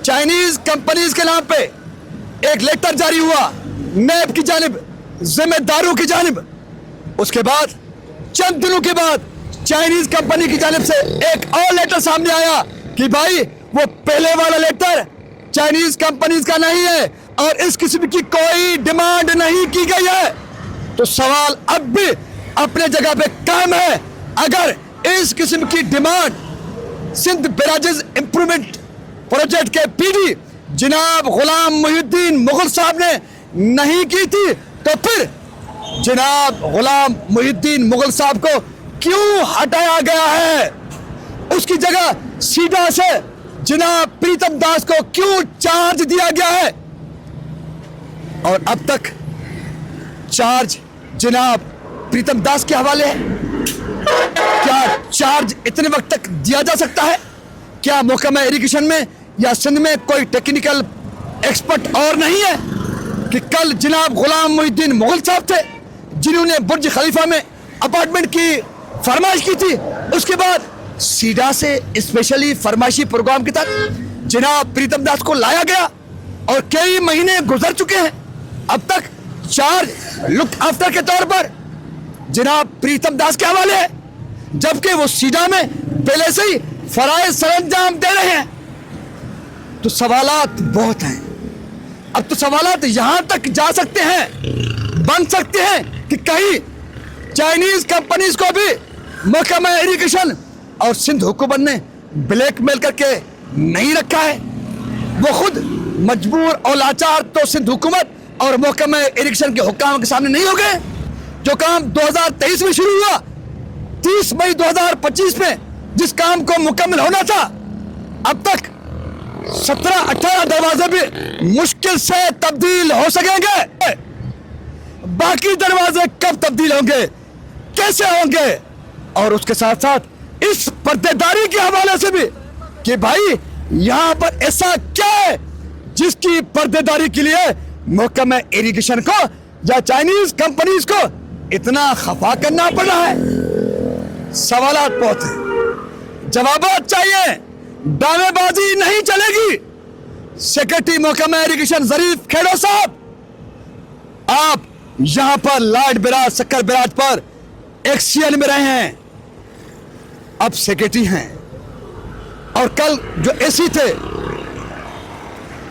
Chinese companies के नाम पे एक लेटर जारी हुआ नैब की जानिब, जिम्मेदारों की जानिब। उसके बाद चंद दिनों के बाद चाइनीज कंपनी की जानिब से एक और लेटर सामने आया कि भाई वो पहले वाला लेटर चाइनीज कंपनीज का नहीं है और इस किस्म की कोई डिमांड नहीं की गई है। तो सवाल अब भी अपने जगह पे कायम है। अगर इस किस्म की डिमांड सिंध बैराजेस इंप्रूवमेंट प्रोजेक्ट के पीडी जनाब गुलाम मुहिउद्दीन मुगल साहब ने नहीं की थी, तो फिर जनाब गुलाम मुहिउद्दीन मुगल साहब को क्यों हटाया गया है? उसकी जगह सीधा से जनाब प्रीतम दास को क्यों चार्ज दिया गया है? और अब तक चार्ज जनाब प्रीतम दास के हवाले है। क्या चार्ज इतने वक्त तक दिया जा सकता है? क्या महकमा इरिगेशन में या सिंध में कोई टेक्निकल एक्सपर्ट और नहीं है कि कल जनाब गुलाम मुहिउद्दीन मुगल साहब थे जिन्होंने बुर्ज खलीफा में अपार्टमेंट की फरमाइश की थी, उसके बाद सीधा से स्पेशली फरमाइशी प्रोग्राम के तहत जनाब प्रीतम दास को लाया गया और कई महीने गुजर चुके हैं। अब तक चार्ज लुक आफ्टर के तौर पर जनाब प्रीतम दास के हवाले है, जबकि वो सीधा में पहले से ही फराइज सरंजाम दे रहे हैं। तो सवालात बहुत हैं। अब तो सवालात यहां तक जा सकते हैं, बन सकते हैं कि कहीं चाइनीज कंपनीज को भी महकमा इरिगेशन और सिंध हुकूमत ने ब्लैकमेल करके नहीं रखा है। वो खुद मजबूर और लाचार तो सिंध हुकूमत और महकमा इरिगेशन के हुक्काम के सामने नहीं हो गए। जो काम 2023 में शुरू हुआ, 30 मई 2025 में जिस काम को मुकम्मल होना था, अब तक 17-18 दरवाजे भी मुश्किल से तब्दील हो सकेंगे। बाकी दरवाजे कब तब्दील होंगे, कैसे होंगे? और उसके साथ साथ इस पर्देदारी के हवाले से भी कि भाई यहां पर ऐसा क्या है जिसकी पर्देदारी के लिए महकमा इरिगेशन को या चाइनीज कंपनीज को इतना खफा करना पड़ रहा है। सवालात बहुत है, जवाबात चाहिए, दावेबाजी नहीं चलेगी। सेक्रेटरी महकमा इरिगेशन जरीफ खेड़ो साहब, आप यहां पर लाड बिराज शक्कर बिराज पर एक्सीएल में रहे हैं, अब सेक्रेटरी हैं। और कल जो एसी थे,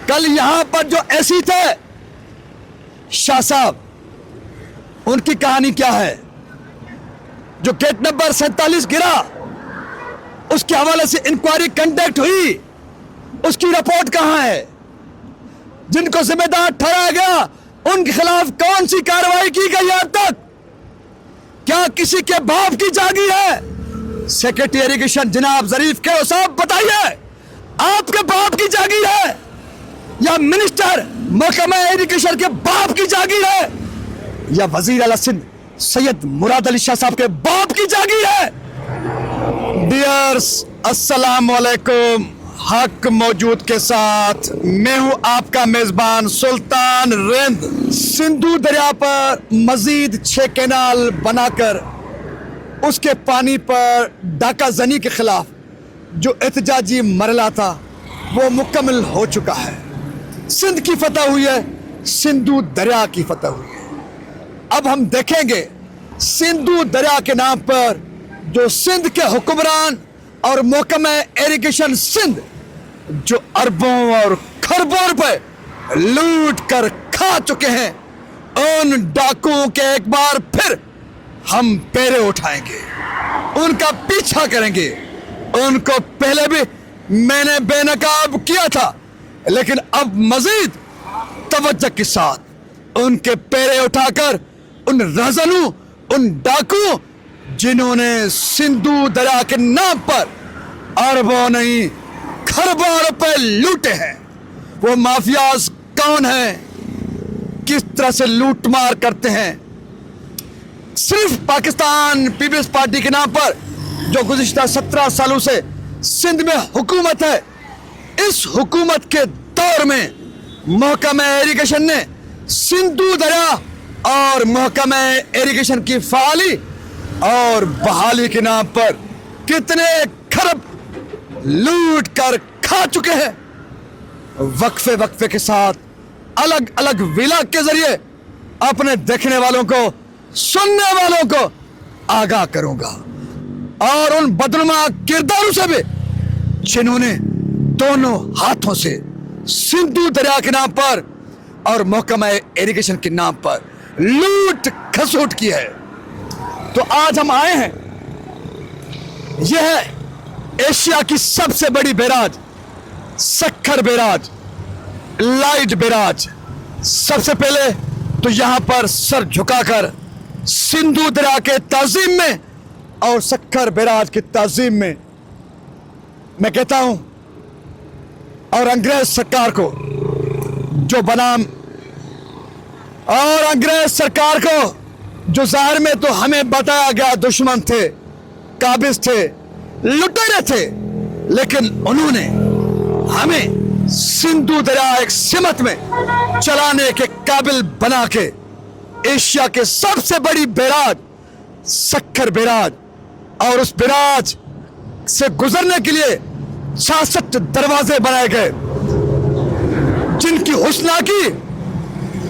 कल यहां पर जो एसी थे शाह साहब, उनकी कहानी क्या है? जो गेट नंबर 47 गिरा, उसके हवाले से इंक्वायरी कंडक्ट हुई, उसकी रिपोर्ट कहां है? जिनको जिम्मेदार ठहराया गया उनके खिलाफ कौन सी कार्रवाई की गई अब तक? क्या किसी के बाप की जागीर है? सेक्रेटरी इरिगेशन जनाब जरीफ के साहब बताइए, आपके बाप की जागीर है या मिनिस्टर महकमा इरिगेशन के बाप की जागीर है या वजीर आला सिंध सैयद मुराद अली शाह साहब के बाप की जागीर है? डियर्स, अस्सलाम वालेकुम। हक मौजूद के साथ मैं हूं आपका मेजबान सुल्तान रिंद। सिंधु दरिया पर मजीद 6 कैनाल बनाकर उसके पानी पर डाका जनी के खिलाफ जो एहतजाजी मरला था वो मुकम्मल हो चुका है। सिंध की फतह हुई है, सिंधु दरिया की फतह हुई है। अब हम देखेंगे सिंधु दरिया के नाम पर जो सिंध के हुक्मरान और महकमा इरिगेशन सिंध जो अरबों और खरबों रुपए लूट कर खा चुके हैं, उन डाकुओं के एक बार फिर हम पैरे उठाएंगे, उनका पीछा करेंगे। उनको पहले भी मैंने बेनकाब किया था, लेकिन अब मजीद तवज्जो के साथ उनके पैरे उठाकर उन रज़नू, उन डाकुओं जिन्होंने सिंधु दरिया के नाम पर अरबों नहीं खरबों रुपए लूटे हैं, वो माफियाज कौन हैं, किस तरह से लूट मार करते हैं। सिर्फ पाकिस्तान पीपल्स पार्टी के नाम पर जो गुज़िश्ता 17 सालों से सिंध में हुकूमत है, इस हुकूमत के दौर में महकमा इरिगेशन ने सिंधु दरिया और महकमा इरिगेशन की फाली और बहाली के नाम पर कितने खरब लूट कर खा चुके हैं। वक्फे वक्फे के साथ अलग अलग विलाग के जरिए अपने देखने वालों को, सुनने वालों को आगाह करूंगा, और उन बदनुमा किरदारों से भी जिन्होंने दोनों हाथों से सिंधु दरिया के नाम पर और महकमा इरिगेशन के नाम पर लूट खसोट की है। तो आज हम आए हैं, यह है एशिया की सबसे बड़ी barrage, Sukkur barrage, light barrage. सबसे पहले तो यहां पर सर झुकाकर सिंधु दरिया के ताजीम में और सक्खर बैराज की ताजीम में मैं कहता हूं, और अंग्रेज सरकार को जो बनाम, और अंग्रेज सरकार को जो जाहिर में तो हमें बताया गया दुश्मन थे, काबिज थे, लुटेरे थे, लेकिन उन्होंने हमें सिंधु दरिया एक सिमत में चलाने के काबिल बना के एशिया के सबसे बड़ी बैराज सक्खर बैराज, और उस बैराज से गुजरने के लिए 66 दरवाजे बनाए गए, जिनकी हुस्ना की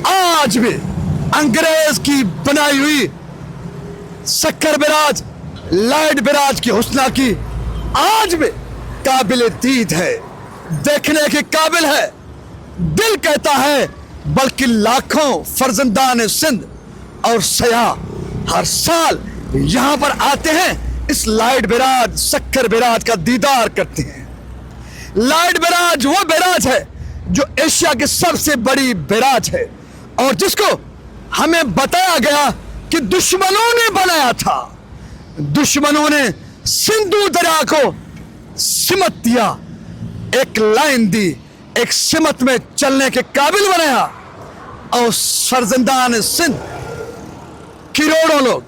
आज भी अंग्रेज की बनाई हुई सक्खर बैराज, लाइट बैराज की हुस्ना की आज भी काबिल दीद है, देखने के काबिल है। दिल कहता है, बल्कि लाखों फर्जंदान सिंध और सयाह हर साल यहां पर आते हैं, इस लाइट बैराज सक्खर बैराज का दीदार करते हैं। लाइट बैराज वो बैराज है जो एशिया की सबसे बड़ी बैराज है, और जिसको हमें बताया गया कि दुश्मनों ने बनाया था। दुश्मनों ने सिंधु दरिया को सिमत दिया, एक लाइन दी, एक सिमत में चलने के काबिल बनाया, और सरजंदान सिंध करोड़ों लोग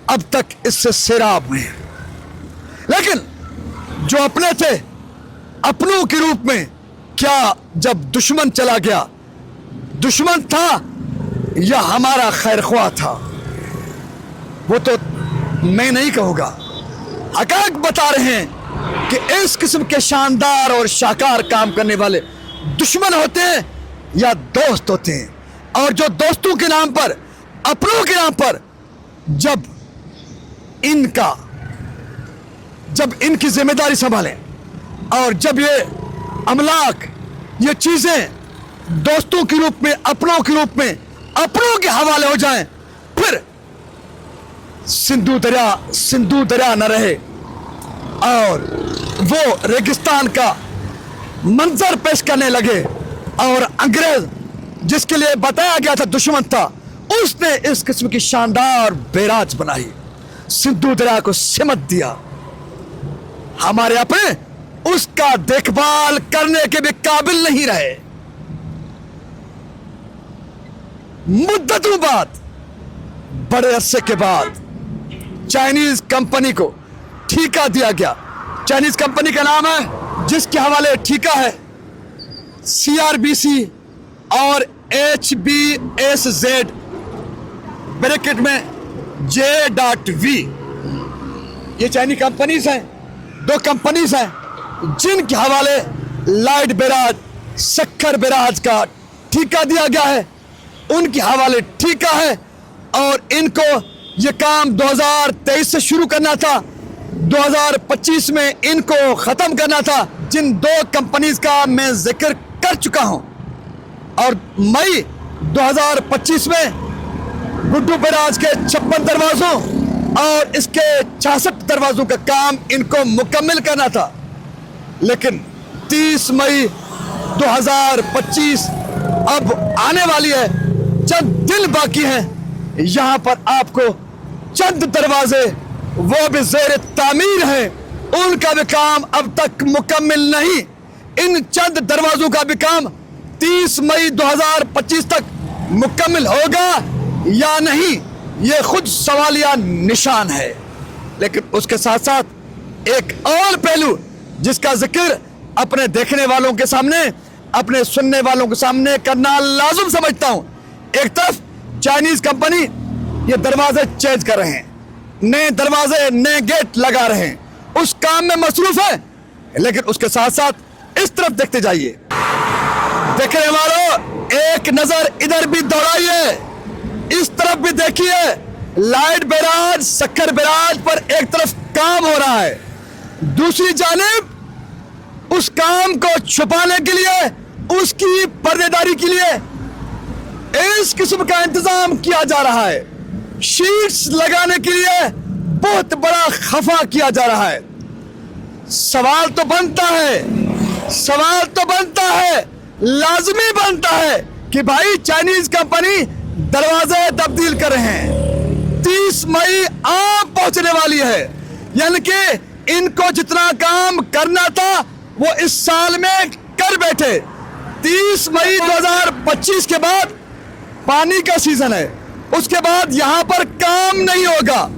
अब तक इससे सैराब हुए हैं। लेकिन जो अपने थे, अपनों के रूप में, क्या जब दुश्मन चला गया, दुश्मन था या हमारा खैरख्वाह था, वो तो मैं नहीं कहूंगा। हकाक बता रहे हैं कि इस किस्म के शानदार और शाकार काम करने वाले दुश्मन होते हैं या दोस्त होते हैं, और जो दोस्तों के नाम पर, अपनों के नाम पर जब इनकी जिम्मेदारी संभालें, और जब ये अमलाक, ये चीजें दोस्तों के रूप में, अपनों के रूप में, अपनों के हवाले हो जाएं, फिर सिंधु दरिया न रहे और वो रेगिस्तान का मंजर पेश करने लगे, और अंग्रेज जिसके लिए बताया गया था दुश्मन था, उसने इस किस्म की शानदार बैराज बनाई, सिंधु दरिया को सिमट दिया। हमारे अपने उसका देखभाल करने के भी काबिल नहीं रहे। मुद्दतों बाद, बड़े अरसे के बाद चाइनीज कंपनी को ठेका दिया गया। चाइनीज कंपनी का नाम है, जिसके हवाले ठेका है CRBC और HBSZ ब्रैकेट में J.V। ये चाइनीज कंपनीज हैं, दो कंपनीज हैं जिनके हवाले लाइट बैराज, सक्खर बैराज का ठेका दिया गया है। उनके हवाले ठेका है, और इनको ये काम 2023 से शुरू करना था, 2025 में इनको खत्म करना था। जिन दो कंपनीज का मैं जिक्र कर चुका हूं, और मई 2025 में गुड्डू बैराज के 56 दरवाजों और इसके 66 दरवाजों का काम इनको मुकम्मल करना था। लेकिन 30 मई 2025 अब आने वाली है, चंद दिन बाकी हैं। यहां पर आपको चंद दरवाजे, वो भी ज़ेर तामीर हैं, उनका भी काम अब तक मुकम्मल नहीं। इन चंद दरवाजों का भी काम 30 मई 2025 तक मुकम्मल होगा या नहीं, ये खुद सवालिया निशान है। लेकिन उसके साथ साथ एक और पहलू जिसका जिक्र अपने देखने वालों के सामने, अपने सुनने वालों के सामने करना लाजुम समझता हूं। एक तरफ चाइनीज कंपनी ये दरवाजे चेंज कर रहे हैं, नए दरवाजे, नए गेट लगा रहे हैं, उस काम में मसरूफ है। लेकिन उसके साथ साथ इस तरफ देखते जाइए, देखने वालों एक नजर इधर भी दौड़ाइए, इस तरफ भी देखिए। लाइट बैराज सक्कर बैराज पर एक तरफ काम हो रहा है, दूसरी जानिब उस काम को छुपाने के लिए, उसकी पर्देदारी के लिए इस किस्म का इंतजाम किया जा रहा है। शीट्स लगाने के लिए बहुत बड़ा खफा किया जा रहा है। सवाल तो बनता है, लाजमी बनता है कि भाई चाइनीज कंपनी दरवाजे तब्दील कर रहे हैं। 30 मई आप पहुंचने वाली है, यानी कि इनको जितना काम करना था वो इस साल में कर बैठे। 30 मई 2025 के बाद पानी का सीजन है, उसके बाद यहां पर काम नहीं होगा।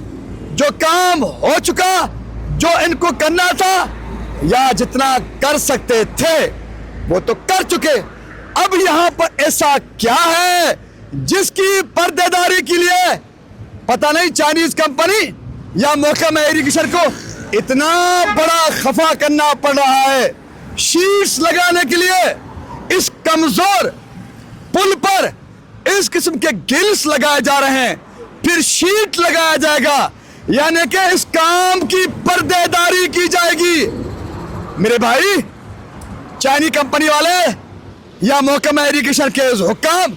जो काम हो चुका, जो इनको करना था या जितना कर सकते थे वो तो कर चुके। अब यहां पर ऐसा क्या है जिसकी पर्देदारी के लिए पता नहीं चाइनीज कंपनी या महकमा इरिगेशन को इतना बड़ा खफा करना पड़ रहा है। शीट्स लगाने के लिए इस कमजोर पुल पर इस किस्म के गिल्स लगाए जा रहे हैं, फिर शीट लगाया जाएगा, यानी कि इस काम की पर्देदारी की जाएगी। मेरे भाई, चाइनी कंपनी वाले या महकमा इरिगेशन के हुक्काम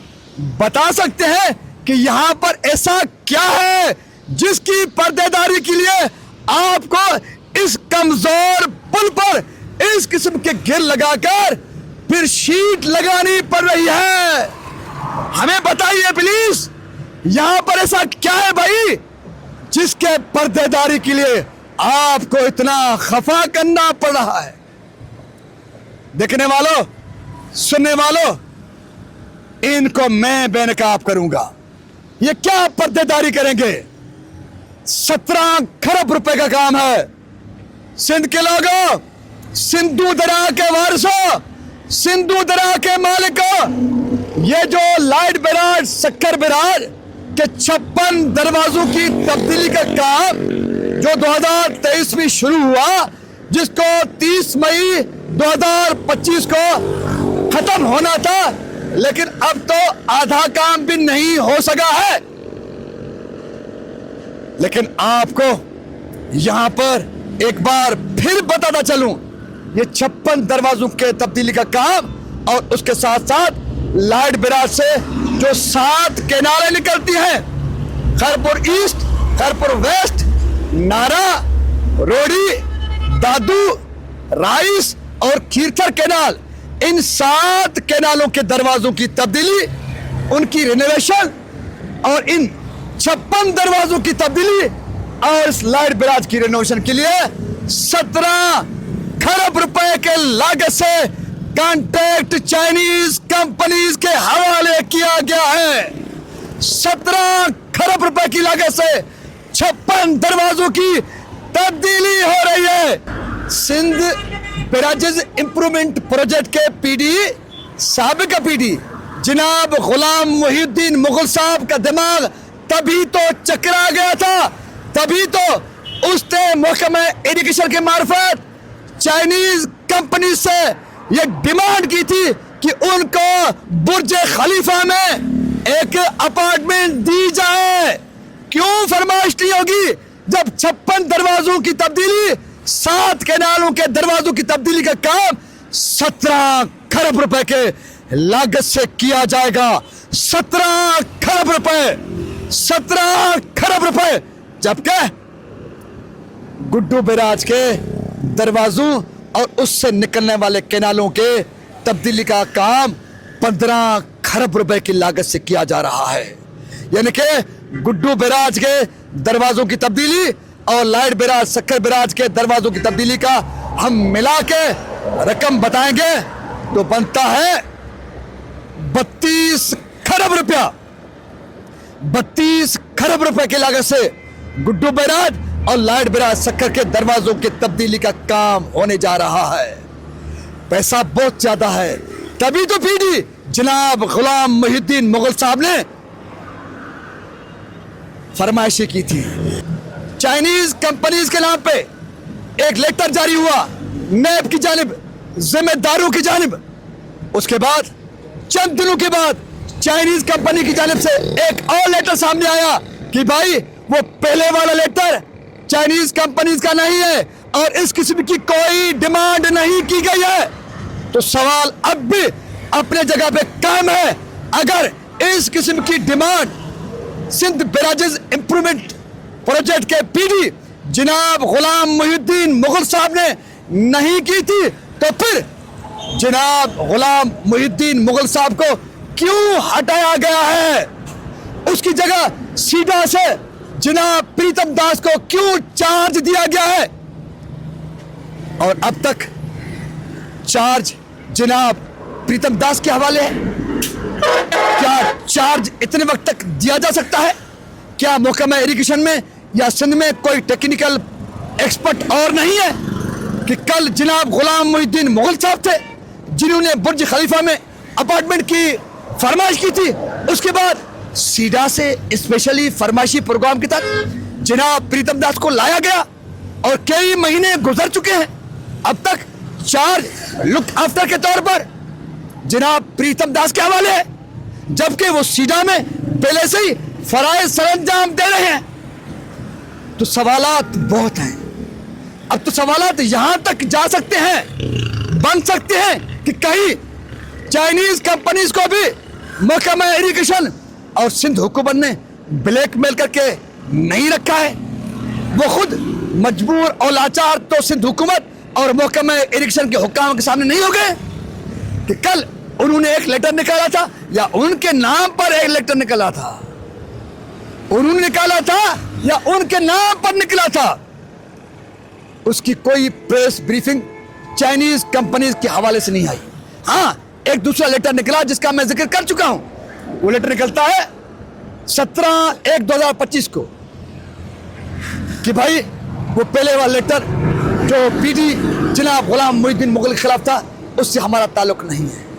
बता सकते हैं कि यहां पर ऐसा क्या है जिसकी पर्देदारी के लिए आपको इस कमजोर पुल पर इस किस्म के गिल लगाकर फिर शीट लगानी पड़ रही है। हमें बताइए प्लीज, यहां पर ऐसा क्या है भाई जिसके पर्देदारी के लिए आपको इतना खफा करना पड़ रहा है। देखने वालों, सुनने वालों, इनको मैं बेनकाब करूंगा। ये क्या पर्देदारी करेंगे? 17 खरब रुपए का काम है। सिंध के लोगों, सिंधु दरा के वारसों, सिंधु दरा के मालिकों, ये जो लाइट बैराज सक्कर बैराज के 56 दरवाजों की तब्दीली का काम जो 2023 में शुरू हुआ, जिसको 30 मई 2025 को खत्म होना था, लेकिन अब तो आधा काम भी नहीं हो सका है। लेकिन आपको यहां पर एक बार फिर बताता चलूं, ये 56 दरवाजों के तब्दीली का काम और उसके साथ साथ लाइट बैराज से जो 7 केनालें निकलती हैं, खैरपुर ईस्ट, खैरपुर वेस्ट, नारा, रोडी, दादू, राइस और खीरथर केनाल, इन 7 केनालों के दरवाजों की तब्दीली, उनकी रिनोवेशन और इन 56 दरवाजों की तब्दीली और इस लाइट बैराज की रिनोवेशन के लिए 17 खरब रुपए के लागत से कॉन्ट्रैक्ट चाइनीज कंपनीज के हवाले किया गया है। 17 खरब रुपए की लागत से 56 दरवाजों की तब्दीली हो रही है। सिंध बैराजेस इंप्रूवमेंट प्रोजेक्ट के पीडी, साबिका पीडी जनाब गुलाम मुहिउद्दीन मुगल साहब का दिमाग तभी तो चकरा गया था, तभी तो उसने महकमा इरिगेशन के मार्फत चाइनीज कंपनी से ये डिमांड की थी कि उनको बुर्ज खलीफा में एक अपार्टमेंट दी जाए। क्यों फरमाइश नहीं होगी जब 56 दरवाजों की तब्दीली, 7 केनालों के दरवाजों की तब्दीली का काम 17 खरब रुपए के लागत से किया जाएगा। 17 खरब रुपए, 17 खरब रुपए, जबकि गुड्डू बैराज के दरवाजों और उससे निकलने वाले केनालों के तब्दीली का काम 15 खरब रुपए की लागत से किया जा रहा है। यानी कि गुड्डू बैराज के दरवाजों की तब्दीली और लाइट बैराज सक्कर बैराज के दरवाजों की तब्दीली का हम मिला के रकम बताएंगे तो बनता है 32 खरब रुपया। 32 खरब रुपए की लागत से गुड्डू बैराज और लाइट बैराज सक्कर के दरवाजों की तब्दीली का काम होने जा रहा है। पैसा बहुत ज्यादा है, तभी तो पीडी जनाब गुलाम मुहिउद्दीन मुगल साहब ने फरमाइशी की थी। चाइनीज कंपनीज के नाम पे एक लेटर जारी हुआ नेब की जानिब, जिम्मेदारों की जानिब। उसके बाद चंद दिनों के बाद चाइनीज कंपनी की जानिब से एक और लेटर सामने आया कि भाई वो पहले वाला लेटर चाइनीज कंपनीज का नहीं है और इस किस्म की कोई डिमांड नहीं की गई है। तो सवाल अब भी अपने जगह पे कायम है। अगर इस किस्म की डिमांड सिंध बैराजेस इंप्रूवमेंट प्रोजेक्ट के पीडी जनाब गुलाम मुहिउद्दीन मुगल साहब ने नहीं की थी, तो फिर जनाब गुलाम मुहिउद्दीन मुगल साहब को क्यों हटाया गया है? उसकी जगह सीधा से जनाब प्रीतम दास को क्यों चार्ज दिया गया है? और अब तक चार्ज जनाब प्रीतम दास के हवाले है। क्या चार्ज इतने वक्त तक दिया जा सकता है? क्या महकमा इरिगेशन में या सिंध में कोई टेक्निकल एक्सपर्ट और नहीं है कि कल जनाब गुलाम मुहिउद्दीन मुगल साहब थे जिन्होंने बुर्ज खलीफा में अपार्टमेंट की फरमाइश की थी, उसके बाद सीधा से स्पेशली फरमाइशी प्रोग्राम के तहत जनाब प्रीतम दास को लाया गया और कई महीने गुजर चुके हैं, अब तक चार्ज लुक आफ्टर के तौर पर जनाब प्रीतम दास के हवाले है, जबकि वो सीधा में पहले से ही फराइज सरंजाम दे रहे हैं। तो सवालात बहुत हैं। अब तो सवालात यहां तक जा सकते हैं, बन सकते हैं कि कहीं चाइनीज कंपनीज को भी महकमा इरिगेशन और सिंध हुकूमत ने ब्लैकमेल करके नहीं रखा है। वो खुद मजबूर और लाचार तो सिंध हुकूमत और महकमा इरिगेशन के हुक्काम के सामने नहीं हो गए कि कल उन्होंने एक लेटर निकाला था या उनके नाम पर एक लेटर निकला था, उन्होंने निकाला था या उनके नाम पर निकला था, उसकी कोई प्रेस ब्रीफिंग चाइनीज कंपनीज के हवाले से नहीं आई। हाँ, एक दूसरा लेटर निकला जिसका मैं जिक्र कर चुका हूं। वो लेटर निकलता है 17/1/2025 को कि भाई वो पहले वाला लेटर जो पीडी जनाब गुलाम मुहिउद्दीन मुगल के खिलाफ था उससे हमारा ताल्लुक नहीं है।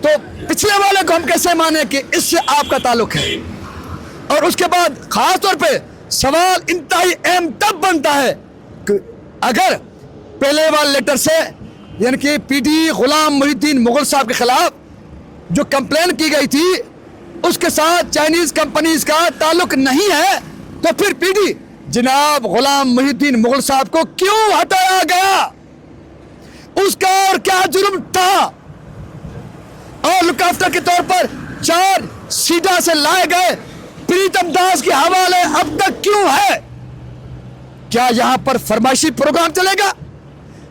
तो पिछले वाले को हम कैसे माने कि इससे आपका ताल्लुक है? और उसके बाद खास तौर पे सवाल इंतहाई अहम तब बनता है कि अगर पहले वाले लेटर से यानी कि पीडी गुलाम मुहिउद्दीन मुगल साहब के खिलाफ जो कंप्लेन की गई थी उसके साथ चाइनीज कंपनीज का ताल्लुक नहीं है, तो फिर पीडी जनाब गुलाम मुहिउद्दीन मुगल साहब को क्यों हटाया गया? उसका और क्या जुर्म था? और लुक आफ्टर के तौर पर चार सीधा से लाए गए प्रीतम दास के हवाले अब तक क्यों है? क्या यहां पर फरमाइशी प्रोग्राम चलेगा?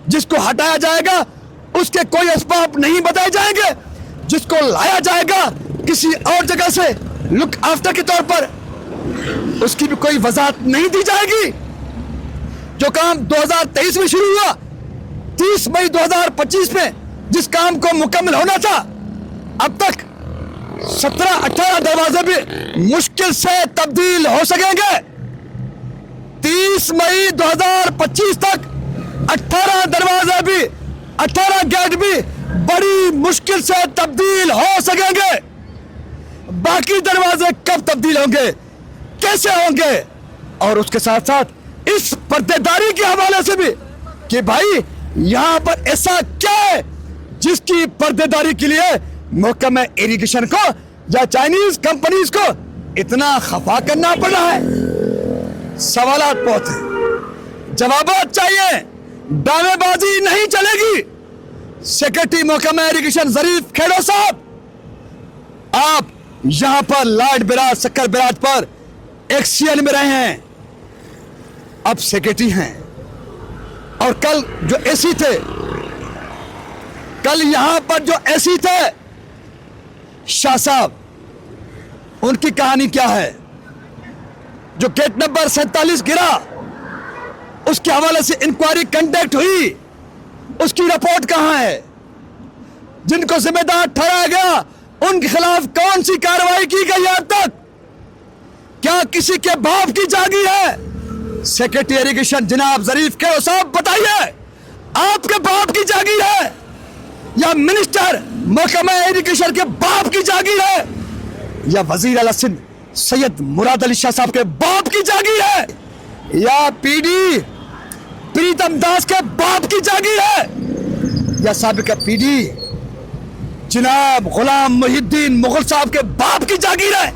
जिसको हटाया जाएगा उसके कोई असबाब नहीं बताए जाएंगे, जिसको लाया जाएगा किसी और जगह से लुक आफ्टर के तौर पर उसकी भी कोई वजाहत नहीं दी जाएगी। जो काम 2023 में शुरू हुआ, 30 मई 2025 में जिस काम को मुकम्मल होना था, अब तक 17-18 दरवाजे भी मुश्किल से तब्दील हो सकेंगे। 30 मई 2025 तक 18 दरवाजे भी, 18 गेट भी बड़ी मुश्किल से तब्दील हो सकेंगे। बाकी दरवाजे कब तब्दील होंगे, कैसे होंगे? और उसके साथ साथ इस पर्देदारी के हवाले से भी कि भाई यहां पर ऐसा क्या है जिसकी पर्देदारी के लिए महकमा इरिगेशन को या चाइनीज कंपनीज को इतना खफा करना पड़ रहा है? सवालात बहुत है, जवाबात चाहिए, दावेबाजी नहीं चलेगी। सेक्रेटरी महकमा इरिगेशन ज़रीफ खेड़ो साहब, आप यहां पर लाड बिराज सक्कर बिराज पर एक सीएल में रहे हैं, अब सेक्रेटरी हैं, और कल जो एसी थे, कल यहां पर जो एसी थे शाह साहब, उनकी कहानी क्या है? जो गेट नंबर 47 गिरा उसके हवाले से इंक्वायरी कंडक्ट हुई, उसकी रिपोर्ट कहां है? जिनको जिम्मेदार ठहराया गया उनके खिलाफ कौन सी कार्रवाई की गई अब तक? क्या किसी के बाप की जागीर है? सेक्रेटरी इरिगेशन जनाब ज़रीफ के साहब बताइए, आपके बाप की जागीर है या मिनिस्टर महकमा इरिगेशन के बाप की जागीर है या वजीर आला सिंध सैयद मुराद अली शाह साहब के बाप की जागीर है या पीडी प्रीतम दास के बाप की जागीर है या साबिका पीडी जनाब गुलाम मुहिद्दीन मुगल साहब के बाप की जागीर है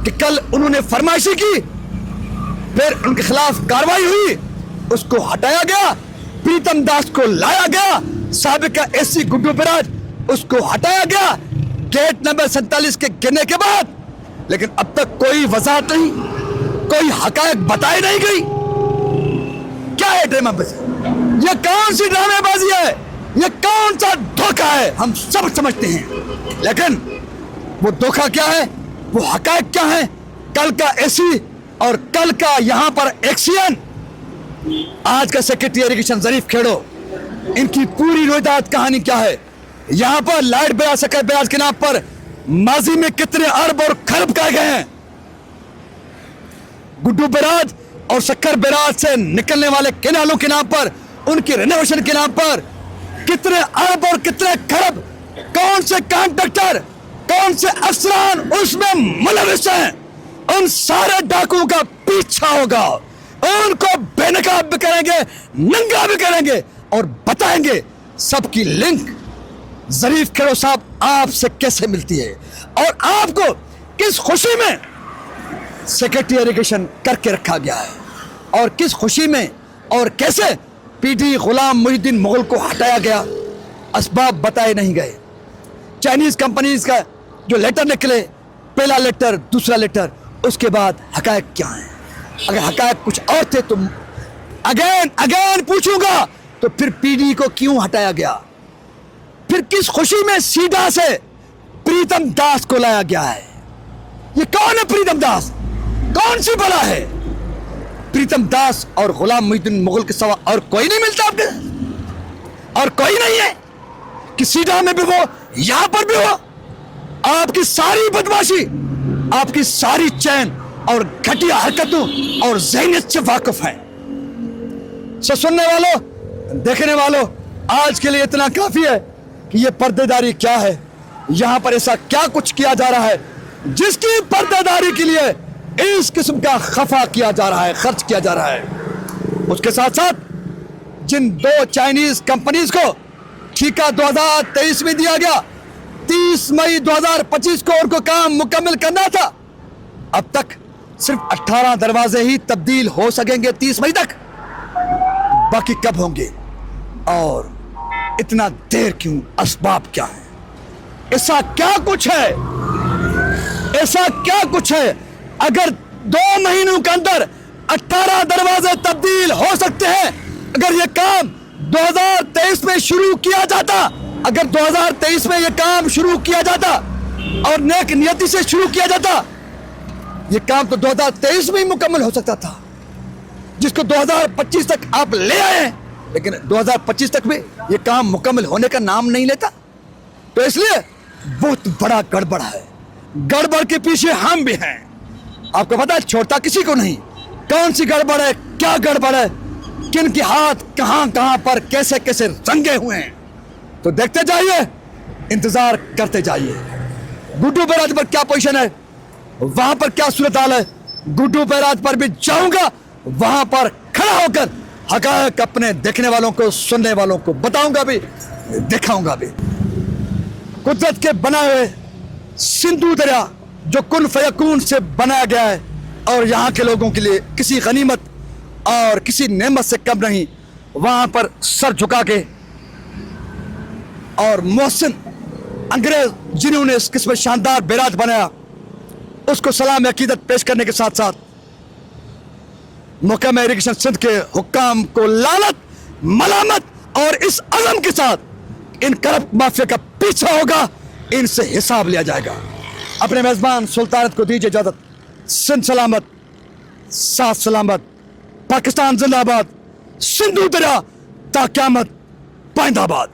कि कल उन्होंने फरमाइशी की, फिर उनके खिलाफ कार्रवाई हुई, उसको हटाया गया, प्रीतम दास को लाया गया, साबिका एसी गुड्डू बराज उसको हटाया गया गेट नंबर 47 के गिरने के बाद। लेकिन अब तक कोई वजाहत नहीं, कोई हकायक बताई नहीं गई। क्या है ड्रामेबाजी? ये कौन सी ड्रामेबाजी है? ये कौन सा धोखा है? हम सब समझते हैं, लेकिन वो धोखा क्या है, वो हकायक क्या है? कल का एसी और कल का यहां पर एक्सियन, आज का सेक्रेटरी इरिगेशन ज़रीफ खेड़ो, इनकी पूरी रोहिदात कहानी क्या है? यहां पर लाइट ब्याज शक्कर ब्याज के नाम पर माजी में कितने अरब और खरब कहे गए हैं? गुड्डू बराज और शक्कर बराज से निकलने वाले केनालों के नाम पर, उनके रिनोवेशन के नाम पर कितने अरब और कितने खरब, कौन से कॉन्ट्रैक्टर, कौन से अफसरान उसमें मुलविस हैं? उन सारे डाकुओं का पीछा होगा, उनको बेनकाब भी करेंगे, नंगा भी करेंगे और बताएंगे सबकी लिंक ज़रीफ खेड़ो साहब आपसे कैसे मिलती है और आपको किस खुशी में सेक्रेटरी इरिगेशन करके रखा गया है और किस खुशी में और कैसे पीडी गुलाम मुहिद्दीन मुगल को हटाया गया, असबाब बताए नहीं गए। चाइनीज कंपनीज का जो लेटर निकले, पहला लेटर, दूसरा लेटर, उसके बाद हकायक क्या है? अगर हकायक कुछ और थे तो अगेन पूछूंगा, तो फिर पीडी को क्यों हटाया गया? फिर किस खुशी में सीधा से प्रीतम दास को लाया गया है? ये कौन है प्रीतम दास? कौन सी बला है? प्रीतम दास और गुलाम मुहिद्दीन मुगल के सिवा और कोई नहीं मिलता आपके? और कोई नहीं है कि सीधा में भी वो, यहां पर भी वो? आपकी सारी बदमाशी, आपकी सारी चैन और घटिया हरकतों और ज़हनियत से वाकिफ है। सो सुनने वालों, देखने वालों, आज के लिए इतना काफी है कि ये पर्देदारी क्या है, यहां पर ऐसा क्या कुछ किया जा रहा है जिसकी पर्देदारी के लिए इस किस्म का खफा किया जा रहा है, खर्च किया जा रहा है। उसके साथ साथ जिन दो चाइनीज कंपनीज को ठीका 2023 में दिया गया, 30 मई 2025 को उनको काम मुकम्मल करना था, अब तक सिर्फ 18 दरवाजे ही तब्दील हो सकेंगे 30 मई तक, बाकी कब होंगे और इतना देर क्यों? असबाब क्या है? ऐसा क्या कुछ है, ऐसा क्या कुछ है? अगर 2 महीनों के अंदर 18 दरवाजे तब्दील हो सकते हैं, अगर यह काम 2023 में शुरू किया जाता, अगर 2023 में यह काम शुरू किया जाता और नेक नियति से शुरू किया जाता, यह काम तो 2023 में ही मुकम्मल हो सकता था, जिसको 2025 तक आप ले आए, लेकिन 2025 तक भी यह काम मुकम्मल होने का नाम नहीं लेता। तो इसलिए बहुत बड़ा गड़बड़ है, गड़बड़ के पीछे हम भी हैं। आपको पता है, छोड़ता किसी को नहीं। कौन सी गड़बड़ है, क्या गड़बड़ है, किन के हाथ कहां कहां पर कैसे कैसे रंगे हुए हैं, तो देखते जाइए, इंतजार करते जाइए। गुड्डू बराज पर क्या पोजीशन है, वहां पर क्या सूरत हाल है, गुड्डू बराज पर भी जाऊंगा, वहां पर खड़ा होकर हकायक अपने देखने वालों को, सुनने वालों को बताऊंगा भी, दिखाऊंगा भी। कुदरत के बनाए हुए सिंधु दरिया जो कुन फयकून से बनाया गया है और यहाँ के लोगों के लिए किसी गनीमत और किसी नेमत से कम नहीं, वहाँ पर सर झुका के और मोहसिन अंग्रेज जिन्होंने इस किस्म शानदार बैराज बनाया, उसको सलाम अकीदत पेश करने के साथ साथ महकमा इरिगेशन सिंध के हुक्काम को लानत, मलामत और इस अज़म के साथ इन करप्ट माफिया का पीछा होगा, इनसे हिसाब लिया जाएगा। अपने मेजबान सुल्तानत को दीजिए इजाजत। सिंध सलामत, साथ सलामत, पाकिस्तान जिंदाबाद, सिंधु दरिया ता क़यामत पाइंदाबाद।